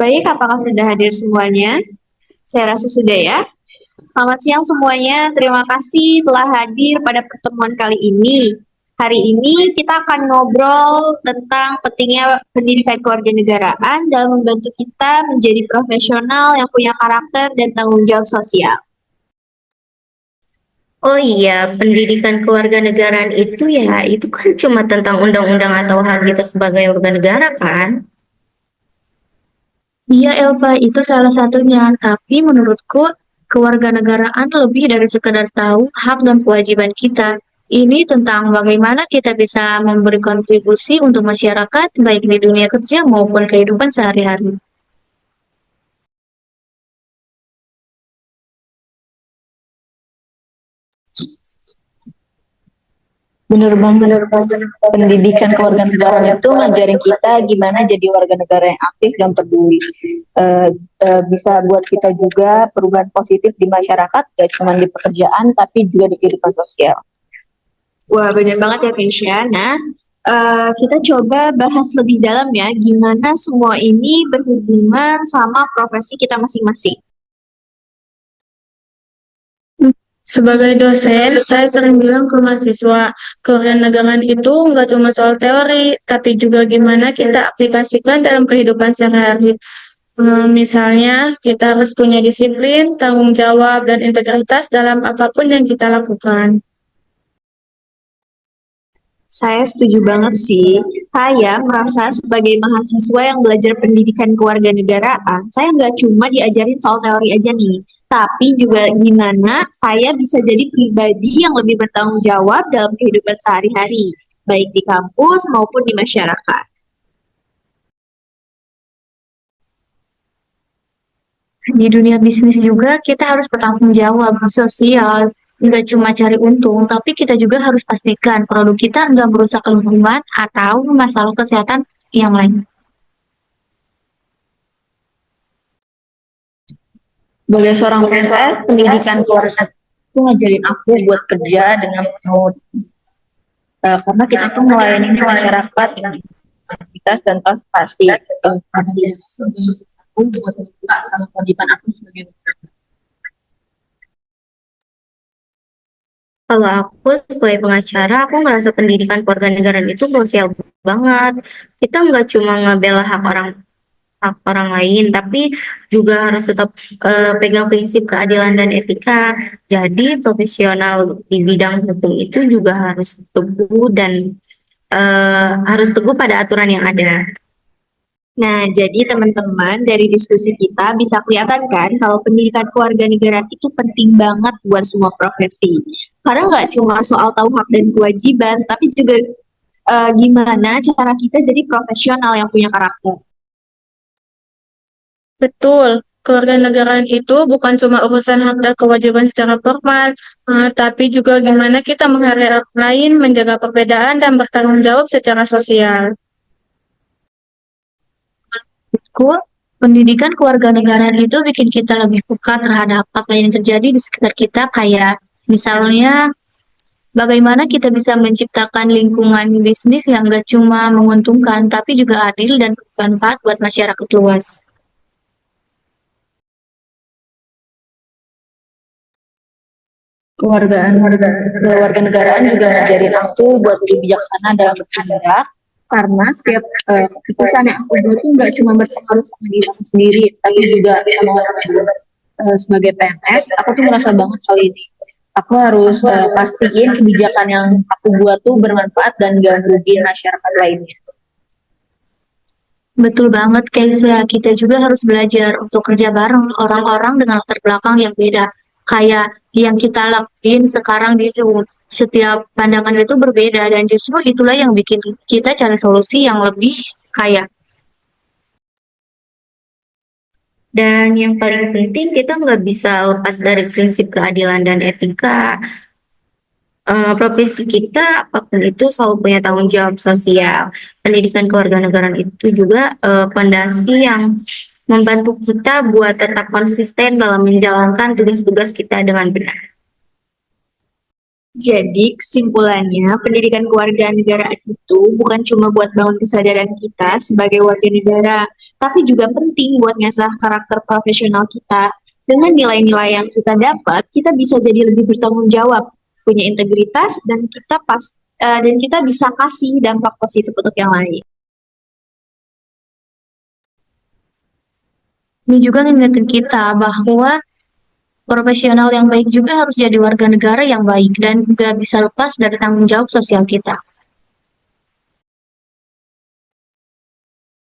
Baik, apakah sudah hadir semuanya? Saya rasa sudah ya. Selamat siang semuanya, terima kasih telah hadir pada pertemuan kali ini. Hari ini kita akan ngobrol tentang pentingnya pendidikan kewarganegaraan dalam membantu kita menjadi profesional yang punya karakter dan tanggung jawab sosial. Oh iya, pendidikan kewarganegaraan itu ya, itu kan cuma tentang undang-undang atau hak kita sebagai warga negara kan? Iya Elva, itu salah satunya. Tapi menurutku, kewarganegaraan lebih dari sekedar tahu hak dan kewajiban kita. Ini tentang bagaimana kita bisa memberi kontribusi untuk masyarakat, baik di dunia kerja maupun kehidupan sehari-hari. Bener banget. Pendidikan kewarganegaraan itu ngajarin kita gimana jadi warga negara yang aktif dan peduli. Eh, Bisa buat kita juga perubahan positif di masyarakat, gak cuma di pekerjaan, tapi juga di kehidupan sosial. Wah, benar banget ya, Keisha. Nah, kita coba bahas lebih dalam ya, gimana semua ini berhubungan sama profesi kita masing-masing. Sebagai dosen, saya sering bilang ke mahasiswa, kewarganegaraan itu nggak cuma soal teori, tapi juga gimana kita aplikasikan dalam kehidupan sehari-hari. Misalnya, kita harus punya disiplin, tanggung jawab, dan integritas dalam apapun yang kita lakukan. Saya setuju banget sih. Saya merasa sebagai mahasiswa yang belajar pendidikan kewarganegaraan, saya nggak cuma diajarin soal teori aja nih, tapi juga gimana saya bisa jadi pribadi yang lebih bertanggung jawab dalam kehidupan sehari-hari, baik di kampus maupun di masyarakat. Di dunia bisnis juga kita harus bertanggung jawab sosial, nggak cuma cari untung, tapi kita juga harus pastikan produk kita nggak merusak lingkungan atau masalah kesehatan yang lain. Sebagai seorang PNS, pendidikan keluarga itu ngajarin aku buat kerja dengan penuh, karena kita tuh melayani masyarakat dengan integritas dan transparansi. Aku buat membuka sama kewajiban aku sebagai Kalau aku sebagai pengacara, aku ngerasa pendidikan kewarganegaraan itu krusial banget. Kita nggak cuma ngebela hak orang lain, tapi juga harus tetap pegang prinsip keadilan dan etika. Jadi profesional di bidang hukum itu juga harus teguh dan harus teguh pada aturan yang ada. Nah, jadi teman-teman dari diskusi kita bisa kelihatan kan kalau pendidikan kewarganegaraan itu penting banget buat semua profesi. Karena nggak cuma soal tahu hak dan kewajiban, tapi juga gimana cara kita jadi profesional yang punya karakter. Betul, kewarganegaraan itu bukan cuma urusan hak dan kewajiban secara formal, tapi juga gimana kita menghargai orang lain, menjaga perbedaan, dan bertanggung jawab secara sosial. Menurutku, pendidikan kewarganegaraan itu bikin kita lebih peka terhadap apa yang terjadi di sekitar kita, kayak misalnya bagaimana kita bisa menciptakan lingkungan bisnis yang gak cuma menguntungkan, tapi juga adil dan bermanfaat buat masyarakat luas. kewarganegaraan juga ngajarin aku buat lebih bijaksana dalam bertindak, karena setiap keputusan yang aku buat tuh nggak cuma berpengaruh sama diri aku sendiri, tapi juga sama orang lain. Sebagai PNS, aku tuh merasa banget hal ini. Aku harus pastiin kebijakan yang aku buat tuh bermanfaat dan gak ngerugiin masyarakat lainnya. Betul banget, Keisha. Kita juga harus belajar untuk kerja bareng orang-orang dengan latar belakang yang beda. Kayak yang kita lakuin sekarang di Zoom. Setiap pandangan itu berbeda dan justru itulah yang bikin kita cari solusi yang lebih kaya. Dan yang paling penting kita nggak bisa lepas dari prinsip keadilan dan etika. Profesi kita apapun itu selalu punya tanggung jawab sosial. Pendidikan kewarganegaraan itu juga fondasi yang membantu kita buat tetap konsisten dalam menjalankan tugas-tugas kita dengan benar. Jadi kesimpulannya, pendidikan kewarganegaraan itu bukan cuma buat bangun kesadaran kita sebagai warga negara, tapi juga penting buat ngasah karakter profesional kita. Dengan nilai-nilai yang kita dapat, kita bisa jadi lebih bertanggung jawab, punya integritas, dan kita bisa kasih dampak positif untuk yang lain. Ini juga ngingetin kita bahwa profesional yang baik juga harus jadi warga negara yang baik dan juga bisa lepas dari tanggung jawab sosial kita.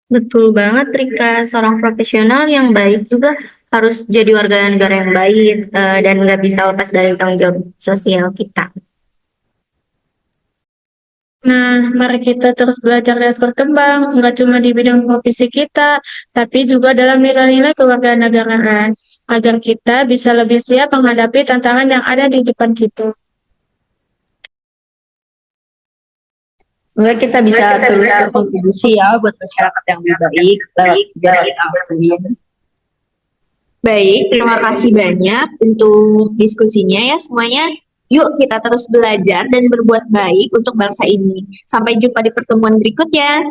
Betul banget, Rika. Seorang profesional yang baik juga harus jadi warga negara yang baik dan nggak bisa lepas dari tanggung jawab sosial kita. Nah, mari kita terus belajar dan berkembang, nggak cuma di bidang profesi kita, tapi juga dalam nilai-nilai kewarganegaraan, agar kita bisa lebih siap menghadapi tantangan yang ada di depan kita. Semoga kita bisa terus berkontribusi ya buat masyarakat yang lebih baik lewat kerja yang kita lakuin. Baik, terima kasih banyak untuk diskusinya ya semuanya. Yuk kita terus belajar dan berbuat baik untuk bangsa ini. Sampai jumpa di pertemuan berikutnya.